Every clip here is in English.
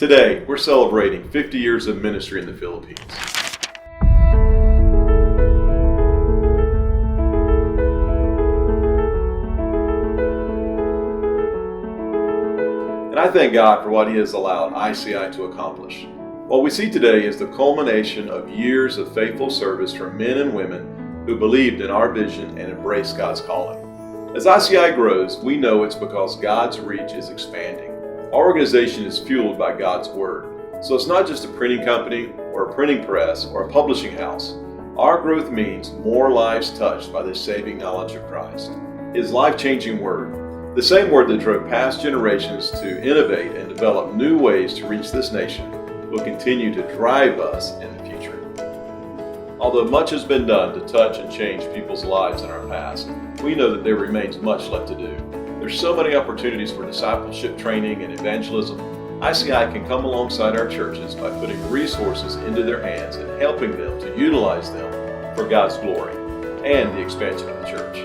Today, we're celebrating 50 years of ministry in the Philippines. And I thank God for what He has allowed ICI to accomplish. What we see today is the culmination of years of faithful service from men and women who believed in our vision and embraced God's calling. As ICI grows, we know it's because God's reach is expanding. Our organization is fueled by God's Word. So it's not just a printing company or a printing press or a publishing house. Our growth means more lives touched by the saving knowledge of Christ. His life-changing Word, the same Word that drove past generations to innovate and develop new ways to reach this nation, will continue to drive us in the future. Although much has been done to touch and change people's lives in our past, we know that there remains much left to do. There's so many opportunities for discipleship training and evangelism. ICI can come alongside our churches by putting resources into their hands and helping them to utilize them for God's glory and the expansion of the church.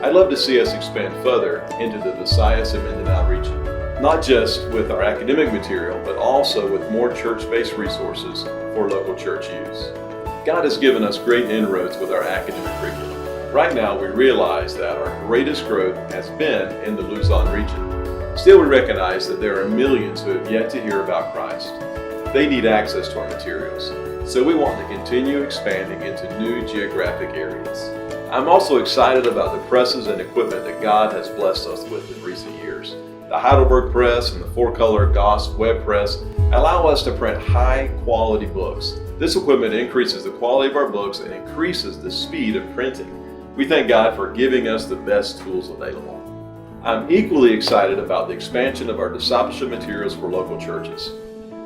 I'd love to see us expand further into the Visayas and Mindanao region, not just with our academic material, but also with more church-based resources for local church use. God has given us great inroads with our academic curriculum. Right now, we realize that our greatest growth has been in the Luzon region. Still, we recognize that there are millions who have yet to hear about Christ. They need access to our materials, so we want to continue expanding into new geographic areas. I'm also excited about the presses and equipment that God has blessed us with in recent years. The Heidelberg press and the 4-color Goss web press allow us to print high-quality books. This equipment increases the quality of our books and increases the speed of printing. We thank God for giving us the best tools available. I'm equally excited about the expansion of our discipleship materials for local churches.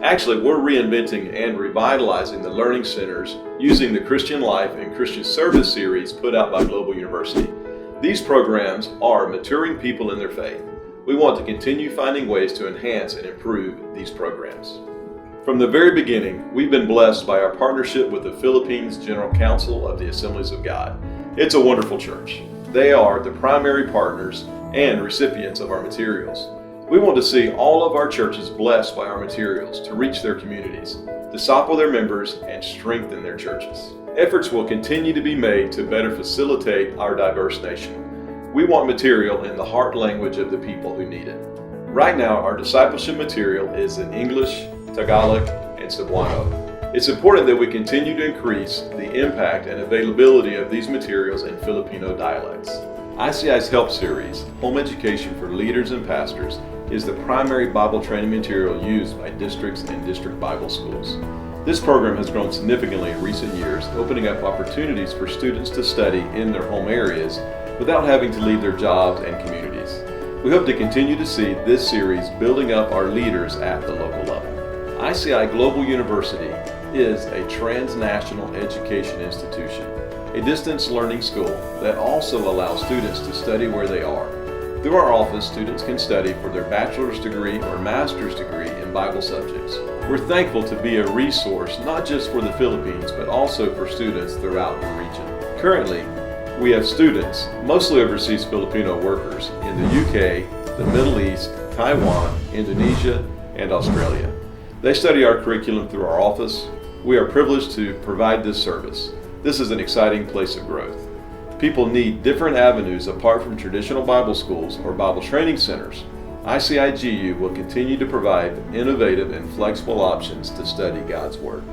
Actually, we're reinventing and revitalizing the learning centers using the Christian Life and Christian Service series put out by Global University. These programs are maturing people in their faith. We want to continue finding ways to enhance and improve these programs. From the very beginning, we've been blessed by our partnership with the Philippines General Council of the Assemblies of God. It's a wonderful church. They are the primary partners and recipients of our materials. We want to see all of our churches blessed by our materials to reach their communities, disciple their members, and strengthen their churches. Efforts will continue to be made to better facilitate our diverse nation. We want material in the heart language of the people who need it. Right now, our discipleship material is in English, Tagalog, and Cebuano. It's important that we continue to increase the impact and availability of these materials in Filipino dialects. ICI's Help Series, Home Education for Leaders and Pastors, is the primary Bible training material used by districts and district Bible schools. This program has grown significantly in recent years, opening up opportunities for students to study in their home areas without having to leave their jobs and communities. We hope to continue to see this series building up our leaders at the local level. ICI Global University is a transnational education institution, a distance learning school that also allows students to study where they are. Through our office, students can study for their bachelor's degree or master's degree in Bible subjects. We're thankful to be a resource not just for the Philippines, but also for students throughout the region. Currently, we have students, mostly overseas Filipino workers, in the UK, the Middle East, Taiwan, Indonesia, and Australia. They study our curriculum through our office. We are privileged to provide this service. This is an exciting place of growth. People need different avenues apart from traditional Bible schools or Bible training centers. ICIGU will continue to provide innovative and flexible options to study God's Word.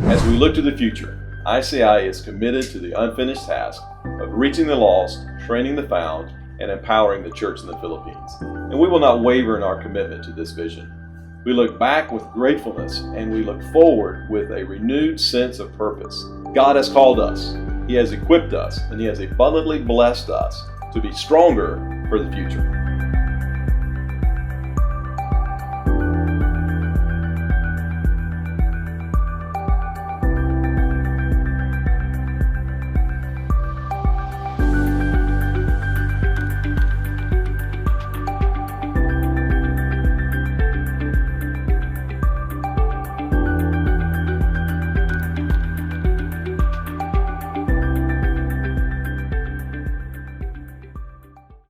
As we look to the future, ICI is committed to the unfinished task of reaching the lost, training the found, and empowering the church in the Philippines. And we will not waver in our commitment to this vision. We look back with gratefulness and we look forward with a renewed sense of purpose. God has called us, He has equipped us, and He has abundantly blessed us to be stronger for the future.